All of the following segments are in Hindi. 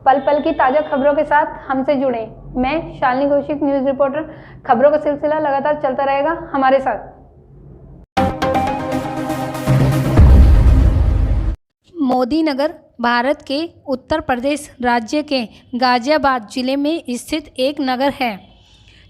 पल पल की ताज़ा खबरों के साथ हमसे जुड़े। मैं शालिनी कौशिक, न्यूज़ रिपोर्टर। खबरों का सिलसिला लगातार चलता रहेगा हमारे साथ। मोदी नगर भारत के उत्तर प्रदेश राज्य के गाजियाबाद जिले में स्थित एक नगर है।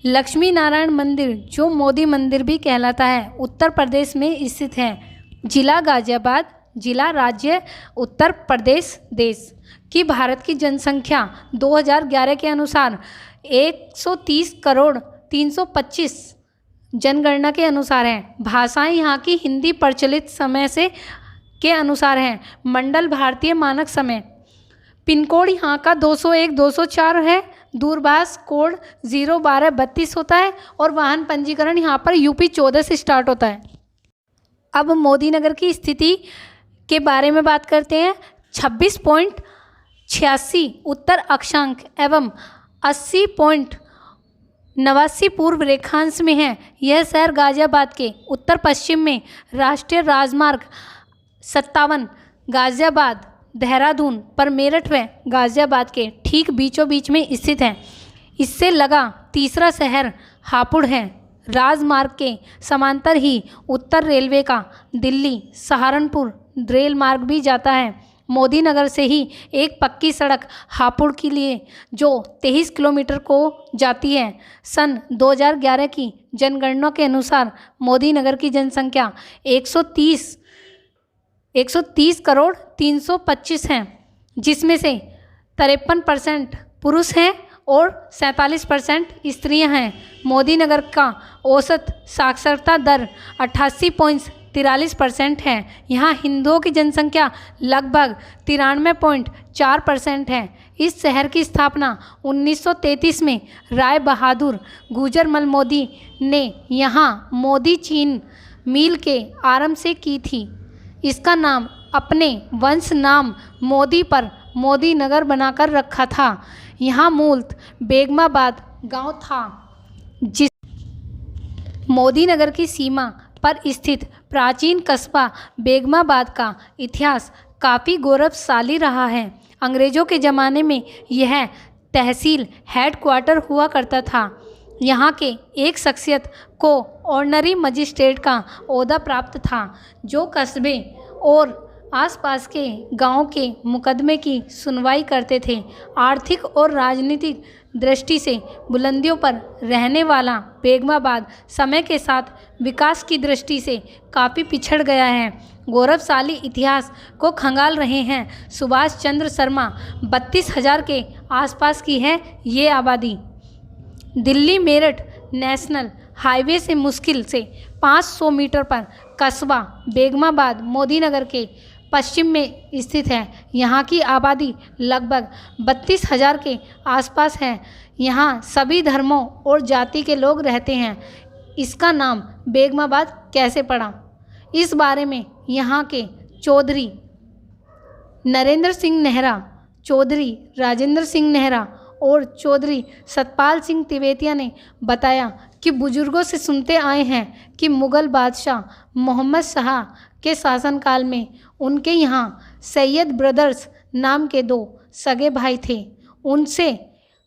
लक्ष्मी नारायण मंदिर, जो मोदी मंदिर भी कहलाता है, उत्तर प्रदेश में स्थित है। जिला गाजियाबाद, जिला राज्य उत्तर प्रदेश देश की भारत की जनसंख्या 2011 के अनुसार 130 करोड़ 325 जनगणना के अनुसार है। भाषाएं यहाँ की हिंदी प्रचलित समय से के अनुसार हैं। मंडल भारतीय मानक समय। पिन कोड यहाँ का 201-204 है। दूरभाष कोड 01232 होता है और वाहन पंजीकरण यहाँ पर यूपी 14 से स्टार्ट होता है। अब मोदी नगर की स्थिति के बारे में बात करते हैं। 26.86 उत्तर अक्षांश एवं 80.89 पूर्व रेखांश में है। यह शहर गाजियाबाद के उत्तर पश्चिम में राष्ट्रीय राजमार्ग 57 गाजियाबाद देहरादून पर मेरठ व गाजियाबाद के ठीक बीचों बीच में स्थित है। इससे लगा तीसरा शहर हापुड़ है। राजमार्ग के समांतर ही उत्तर रेलवे का दिल्ली सहारनपुर रेल मार्ग भी जाता है। मोदी नगर से ही एक पक्की सड़क हापुड़ के लिए जो 23 किलोमीटर को जाती है। सन 2011 की जनगणना के अनुसार मोदी नगर की जनसंख्या 130 करोड़ 325 हैं, जिसमें से 53% पुरुष हैं और 47% स्त्रियां हैं। मोदी नगर का औसत साक्षरता दर 88.43% है। यहाँ हिंदुओं की जनसंख्या लगभग 93.4% है। इस शहर की स्थापना 1933 में राय बहादुर गुजरमल मोदी ने यहाँ मोदी चीन मील के आरंभ से की थी। इसका नाम अपने वंश नाम मोदी पर मोदी नगर बनाकर रखा था। यहाँ मूलत बेगमाबाद गांव था। जिस मोदी नगर की सीमा पर स्थित प्राचीन कस्बा बेगमाबाद का इतिहास काफ़ी गौरवशाली रहा है। अंग्रेज़ों के ज़माने में यह तहसील हेडक्वार्टर हुआ करता था। यहाँ के एक शख्सियत को ऑर्डनरी मजिस्ट्रेट का ओहदा प्राप्त था, जो कस्बे और आसपास के गांव के मुकदमे की सुनवाई करते थे। आर्थिक और राजनीतिक दृष्टि से बुलंदियों पर रहने वाला बेगमाबाद समय के साथ विकास की दृष्टि से काफ़ी पिछड़ गया है। गौरवशाली इतिहास को खंगाल रहे हैं सुभाष चंद्र शर्मा। 32,000 के आसपास की है ये आबादी। दिल्ली मेरठ नेशनल हाईवे से मुश्किल से 500 मीटर पर कस्बा बेगमाबाद मोदी नगर के पश्चिम में स्थित है। यहाँ की आबादी लगभग 32,000 के आसपास है। यहाँ सभी धर्मों और जाति के लोग रहते हैं। इसका नाम बेगमाबाद कैसे पड़ा, इस बारे में यहाँ के चौधरी नरेंद्र सिंह नेहरा, चौधरी राजेंद्र सिंह नेहरा और चौधरी सतपाल सिंह तिवेतिया ने बताया कि बुजुर्गों से सुनते आए हैं कि मुग़ल बादशाह मोहम्मद शाह के शासनकाल में उनके यहाँ सैयद ब्रदर्स नाम के 2 सगे भाई थे।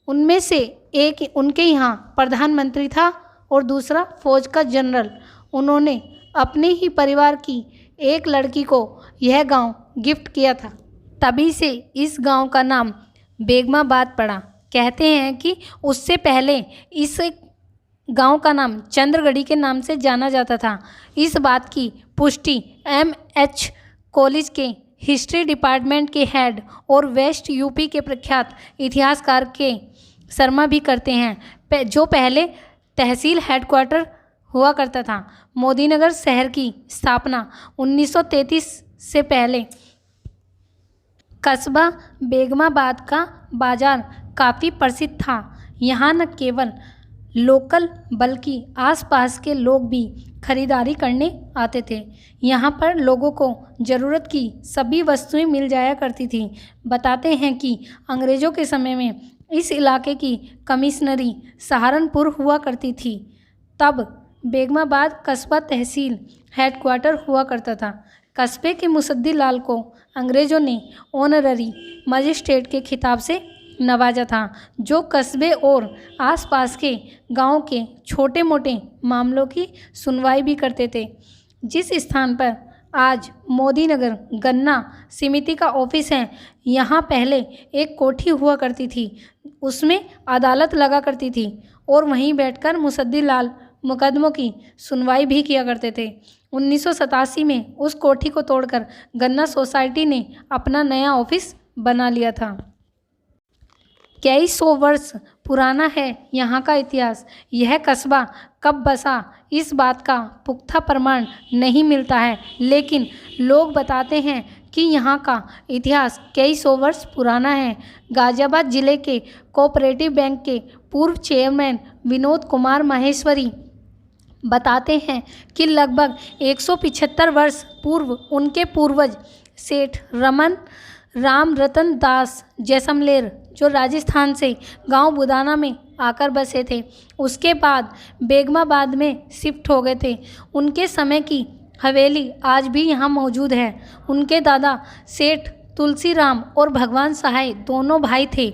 उनमें से एक उनके यहाँ प्रधानमंत्री था और दूसरा फौज का जनरल। उन्होंने अपने ही परिवार की एक लड़की को यह गांव गिफ्ट किया था। तभी से इस गांव का नाम बेगमाबाद पड़ा। कहते हैं कि उससे पहले इस गांव का नाम चंद्रगढ़ी के नाम से जाना जाता था। इस बात की पुष्टि MH कॉलेज के हिस्ट्री डिपार्टमेंट के हेड और वेस्ट यूपी के प्रख्यात इतिहासकार के शर्मा भी करते हैं, जो पहले तहसील हेडक्वार्टर हुआ करता था। मोदी नगर शहर की स्थापना 1933 से पहले कस्बा बेगमाबाद का बाज़ार काफ़ी प्रसिद्ध था। यहाँ न केवल लोकल बल्कि आसपास के लोग भी खरीदारी करने आते थे। यहाँ पर लोगों को ज़रूरत की सभी वस्तुएं मिल जाया करती थी। बताते हैं कि अंग्रेज़ों के समय में इस इलाके की कमिश्नरी सहारनपुर हुआ करती थी। तब बेगमाबाद कस्बा तहसील हेडक्वार्टर हुआ करता था। कस्बे के मुसद्दी लाल को अंग्रेज़ों ने ऑनररी मजिस्ट्रेट के खिताब से नवाजा था, जो कस्बे और आसपास के गांव के छोटे मोटे मामलों की सुनवाई भी करते थे। जिस स्थान पर आज मोदी नगर गन्ना समिति का ऑफिस है, यहाँ पहले एक कोठी हुआ करती थी। उसमें अदालत लगा करती थी और वहीं बैठकर मुसद्दी लाल मुकदमों की सुनवाई भी किया करते थे। 1987 में उस कोठी को तोड़कर गन्ना सोसाइटी ने अपना नया ऑफिस बना लिया था। कई सौ वर्ष पुराना है यहाँ का इतिहास। यह कस्बा कब बसा इस बात का पुख्ता प्रमाण नहीं मिलता है, लेकिन लोग बताते हैं कि यहाँ का इतिहास कई सौ वर्ष पुराना है। गाज़ियाबाद जिले के कोऑपरेटिव बैंक के पूर्व चेयरमैन विनोद कुमार माहेश्वरी बताते हैं कि लगभग 175 वर्ष पूर्व उनके पूर्वज सेठ राम रतन दास जैसलमेर, जो राजस्थान से गांव बुदाना में आकर बसे थे, उसके बाद बेगमाबाद में शिफ्ट हो गए थे। उनके समय की हवेली आज भी यहाँ मौजूद है। उनके दादा सेठ तुलसीराम और भगवान सहाय दोनों भाई थे।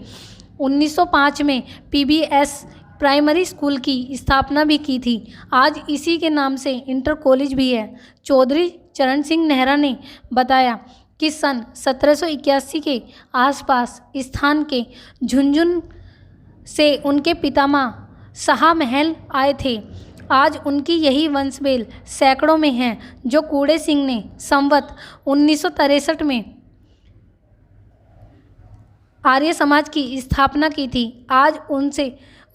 1905 में पीबीएस प्राइमरी स्कूल की स्थापना भी की थी। आज इसी के नाम से इंटर कॉलेज भी है। चौधरी चरण सिंह नेहरा ने बताया कि सन 1781 के आसपास स्थान के झुंझुन से उनके पितामह शाह महल आए थे। आज उनकी यही वंशवेल सैकड़ों में है, जो कूड़े सिंह ने संवत 1963 में आर्य समाज की स्थापना की थी। आज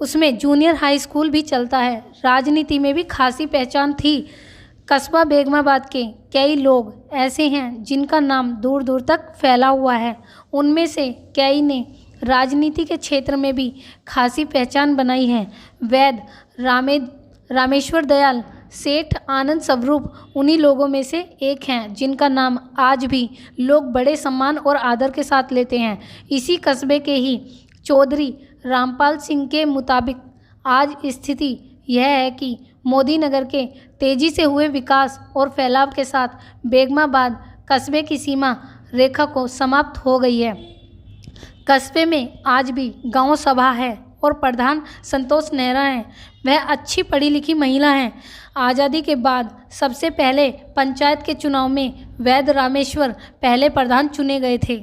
उसमें जूनियर हाई स्कूल भी चलता है। राजनीति में भी खासी पहचान थी। कस्बा बेगमाबाद के कई लोग ऐसे हैं जिनका नाम दूर दूर तक फैला हुआ है। उनमें से कई ने राजनीति के क्षेत्र में भी खासी पहचान बनाई है। वैद रामेश्वर दयाल सेठ आनंद स्वरूप उन्हीं लोगों में से एक हैं जिनका नाम आज भी लोग बड़े सम्मान और आदर के साथ लेते हैं। इसी कस्बे के ही चौधरी रामपाल सिंह के मुताबिक आज स्थिति यह है कि मोदी नगर के तेज़ी से हुए विकास और फैलाव के साथ बेगमाबाद कस्बे की सीमा रेखा को समाप्त हो गई है। कस्बे में आज भी गांव सभा है और प्रधान संतोष नेहरा हैं। वह अच्छी पढ़ी लिखी महिला हैं। आज़ादी के बाद सबसे पहले पंचायत के चुनाव में वैद रामेश्वर पहले प्रधान चुने गए थे।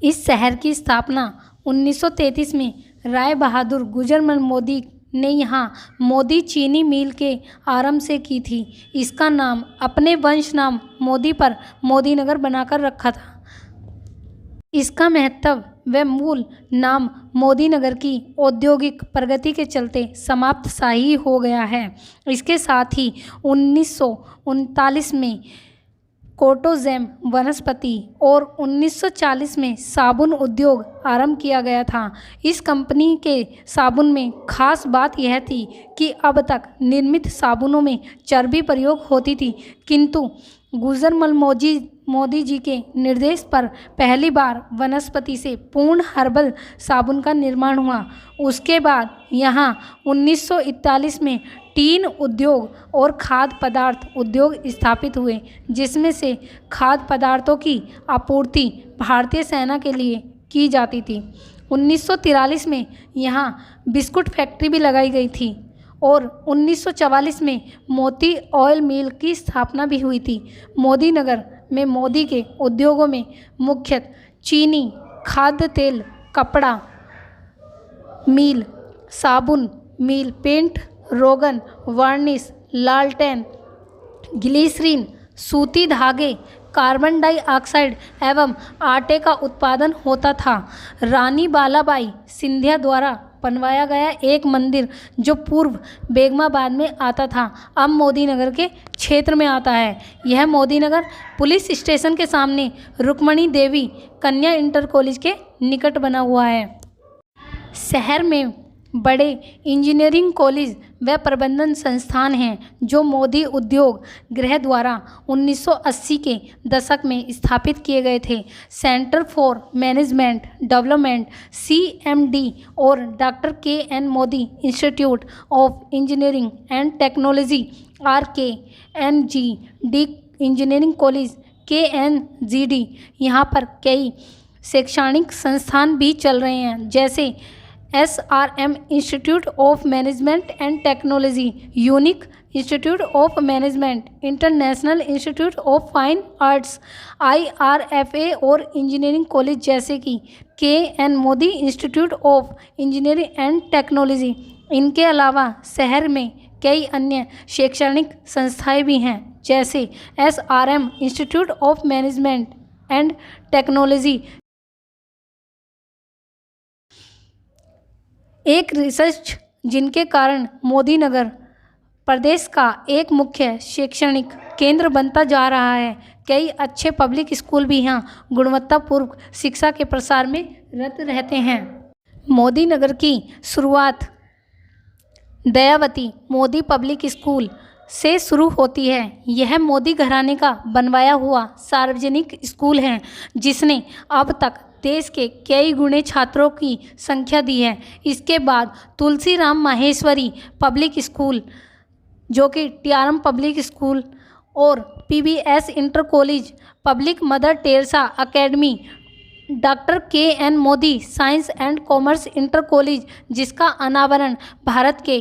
इस शहर की स्थापना 1933 में राय बहादुर गुजरमल मोदी ने यहाँ मोदी चीनी मिल के आरंभ से की थी। इसका नाम अपने वंश नाम मोदी पर मोदी नगर बनाकर रखा था। इसका महत्व व मूल नाम मोदी नगर की औद्योगिक प्रगति के चलते समाप्त सा ही हो गया है। इसके साथ ही 1939 में कोटोजैम वनस्पति और 1940 में साबुन उद्योग आरंभ किया गया था। इस कंपनी के साबुन में खास बात यह थी कि अब तक निर्मित साबुनों में चर्बी प्रयोग होती थी, किंतु गुजरमल मोदी जी के निर्देश पर पहली बार वनस्पति से पूर्ण हर्बल साबुन का निर्माण हुआ। उसके बाद यहाँ 1941 में टीन उद्योग और खाद्य पदार्थ उद्योग स्थापित हुए, जिसमें से खाद्य पदार्थों की आपूर्ति भारतीय सेना के लिए की जाती थी। 1943 में यहाँ बिस्कुट फैक्ट्री भी लगाई गई थी और 1944 में मोती ऑयल मिल की स्थापना भी हुई थी। मोदी नगर में मोदी के उद्योगों में मुख्यतः चीनी, खाद्य तेल, कपड़ा मिल, साबुन मिल, पेंट, रोगन, वार्निश, लालटेन, ग्लिसरीन, सूती धागे, कार्बन डाइऑक्साइड एवं आटे का उत्पादन होता था। रानी बालाबाई सिंधिया द्वारा बनवाया गया एक मंदिर जो पूर्व बेगमाबाद में आता था, अब मोदी नगर के क्षेत्र में आता है। यह मोदी नगर पुलिस स्टेशन के सामने रुक्मणी देवी कन्या इंटर कॉलेज के निकट बना हुआ है। शहर में बड़े इंजीनियरिंग कॉलेज व प्रबंधन संस्थान हैं जो मोदी उद्योग गृह द्वारा 1980 के दशक में स्थापित किए गए थे। Centre for management development CMD और doctor KN Modi institute of engineering and technology RKNGD engineering college KNGD यहाँ पर कई शैक्षणिक संस्थान भी चल रहे हैं, जैसे SRM institute of management and technology, unique institute of management, international institute of fine arts, IRFA और इंजीनियरिंग कॉलेज जैसे कि KN Modi institute of engineering and technology. इनके अलावा शहर में कई अन्य शैक्षणिक संस्थाएं भी हैं, जैसे SRM institute of management and technology एक रिसर्च जिनके कारण मोदी नगर प्रदेश का एक मुख्य शैक्षणिक केंद्र बनता जा रहा है। कई अच्छे पब्लिक स्कूल भी यहाँ गुणवत्तापूर्ण शिक्षा के प्रसार में रत रहते हैं। मोदी नगर की शुरुआत दयावती मोदी पब्लिक स्कूल से शुरू होती है। यह मोदी घराने का बनवाया हुआ सार्वजनिक स्कूल है, जिसने अब तक देश के कई गुणे छात्रों की संख्या दी है। इसके बाद तुलसीराम माहेश्वरी पब्लिक स्कूल, जो कि TRM पब्लिक स्कूल, और PBS inter college, public mother Teresa academy, doctor KN Modi science and commerce inter college, जिसका अनावरण भारत के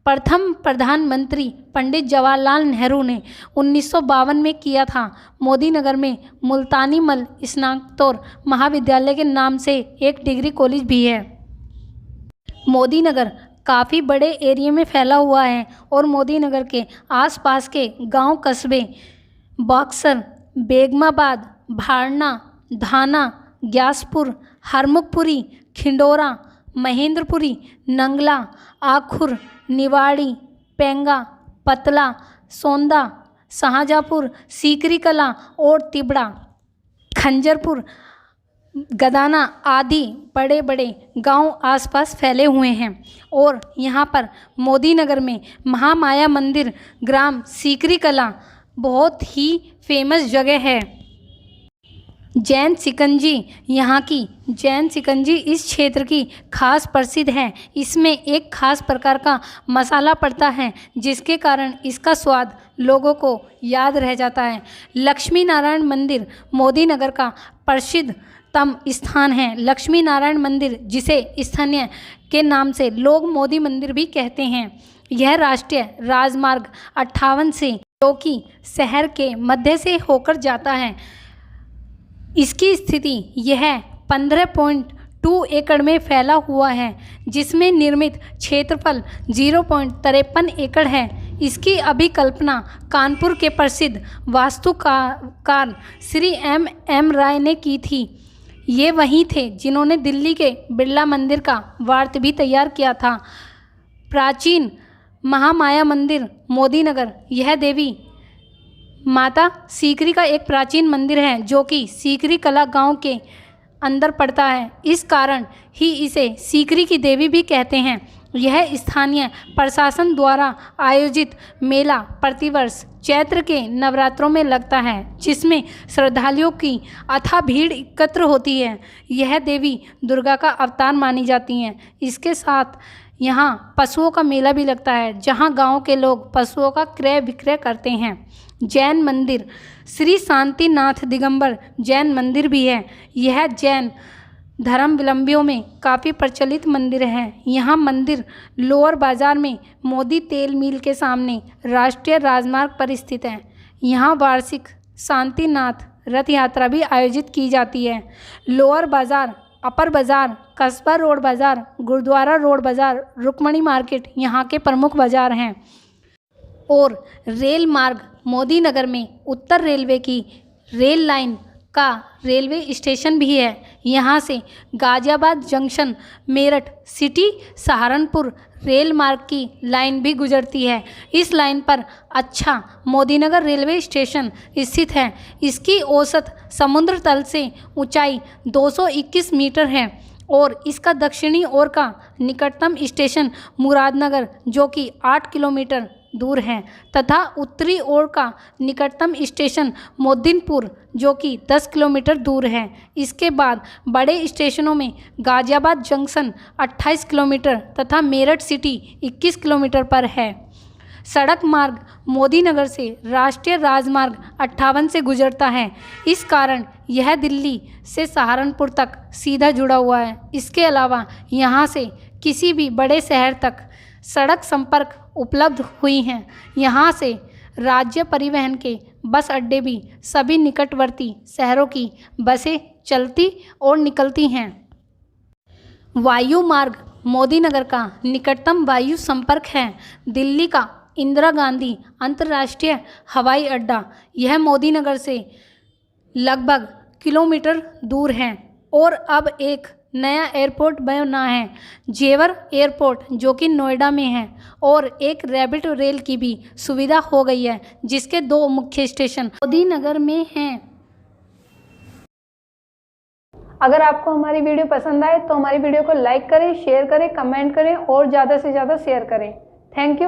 प्रथम प्रधानमंत्री पंडित जवाहरलाल नेहरू ने 1952 में किया था। मोदी नगर में मुल्तानी मल स्नातकोत्तर महाविद्यालय के नाम से एक डिग्री कॉलेज भी है। मोदी नगर काफ़ी बड़े एरिया में फैला हुआ है और मोदी नगर के आसपास के गांव कस्बे बक्सर, बेगमाबाद, भारना, धाना, ग्यासपुर, हरमुखपुरी, खिंडोरा, महेंद्रपुरी, नंगला, आखुर, निवाड़ी, पेंगा, पतला, सोंदा, शाहजहाँपुर, सीकरी कला और तिबड़ा, खंजरपुर, गदाना आदि बड़े बड़े गांव आसपास फैले हुए हैं। और यहाँ पर मोदी नगर में महामाया मंदिर, ग्राम सीकरी कला बहुत ही फेमस जगह है। जैन शिकंजी, यहाँ की जैन शिकंजी इस क्षेत्र की खास प्रसिद्ध है। इसमें एक खास प्रकार का मसाला पड़ता है, जिसके कारण इसका स्वाद लोगों को याद रह जाता है। लक्ष्मी नारायण मंदिर मोदी नगर का प्रसिद्धतम स्थान है। लक्ष्मी नारायण मंदिर, जिसे स्थानीय के नाम से लोग मोदी मंदिर भी कहते हैं, यह राष्ट्रीय राजमार्ग 58 से, जो कि शहर के मध्य से होकर जाता है, इसकी स्थिति यह 15.2 एकड़ में फैला हुआ है, जिसमें निर्मित क्षेत्रफल 0.53 एकड़ है। इसकी अभिकल्पना कानपुर के प्रसिद्ध वास्तुकार श्री M राय ने की थी। ये वही थे जिन्होंने दिल्ली के बिरला मंदिर का वार्त भी तैयार किया था। प्राचीन महामाया मंदिर मोदी नगर, यह देवी माता सीकरी का एक प्राचीन मंदिर है, जो कि सीकरी कला गांव के अंदर पड़ता है। इस कारण ही इसे सीकरी की देवी भी कहते हैं। यह स्थानीय प्रशासन द्वारा आयोजित मेला प्रतिवर्ष चैत्र के नवरात्रों में लगता है, जिसमें श्रद्धालुओं की अथाह भीड़ एकत्र होती है। यह देवी दुर्गा का अवतार मानी जाती हैं। इसके साथ यहाँ पशुओं का मेला भी लगता है, जहाँ गांव के लोग पशुओं का क्रय विक्रय करते हैं। जैन मंदिर श्री शांतिनाथ दिगंबर जैन मंदिर भी है। यह जैन धर्मावलंबियों में काफ़ी प्रचलित मंदिर है। यह मंदिर लोअर बाज़ार में मोदी तेल मिल के सामने राष्ट्रीय राजमार्ग पर स्थित है। यहाँ वार्षिक शांतिनाथ रथ यात्रा भी आयोजित की जाती है। लोअर बाज़ार, अपर बाज़ार, कस्बा रोड बाज़ार, गुरुद्वारा रोड बाज़ार, रुक्मणी मार्केट यहाँ के प्रमुख बाज़ार हैं। और रेल मार्ग मोदी नगर में उत्तर रेलवे की रेल लाइन का रेलवे स्टेशन भी है। यहाँ से Ghaziabad junction, Meerut city, Saharanpur rail मार्ग की लाइन भी गुजरती है। इस लाइन पर अच्छा मोदीनगर रेलवे स्टेशन स्थित है। इसकी औसत समुद्र तल से ऊंचाई 221 मीटर है और इसका दक्षिणी ओर का निकटतम स्टेशन मुरादनगर, जो कि 8 किलोमीटर दूर है, तथा उत्तरी ओर का निकटतम स्टेशन मोदिनपुर, जो कि 10 किलोमीटर दूर है। इसके बाद बड़े स्टेशनों में गाज़ियाबाद जंक्शन 28 किलोमीटर तथा मेरठ सिटी 21 किलोमीटर पर है। सड़क मार्ग मोदी नगर से राष्ट्रीय राजमार्ग 58 से गुजरता है। इस कारण यह दिल्ली से सहारनपुर तक सीधा जुड़ा हुआ है। इसके अलावा यहाँ से किसी भी बड़े शहर तक सड़क संपर्क उपलब्ध हुई हैं। यहाँ से राज्य परिवहन के बस अड्डे भी सभी निकटवर्ती शहरों की बसें चलती और निकलती हैं। वायु मार्ग मोदी नगर का निकटतम वायु संपर्क है दिल्ली का इंदिरा गांधी अंतर्राष्ट्रीय हवाई अड्डा। यह मोदी नगर से लगभग किलोमीटर दूर है। और अब एक नया एयरपोर्ट बना है, जेवर एयरपोर्ट, जो कि नोएडा में है। और एक रैपिड रेल की भी सुविधा हो गई है, जिसके 2 मुख्य स्टेशन मोदी नगर में हैं। अगर आपको हमारी वीडियो पसंद आए तो हमारी वीडियो को लाइक करें, शेयर करें, कमेंट करें और ज़्यादा से ज़्यादा शेयर करें। Thank you.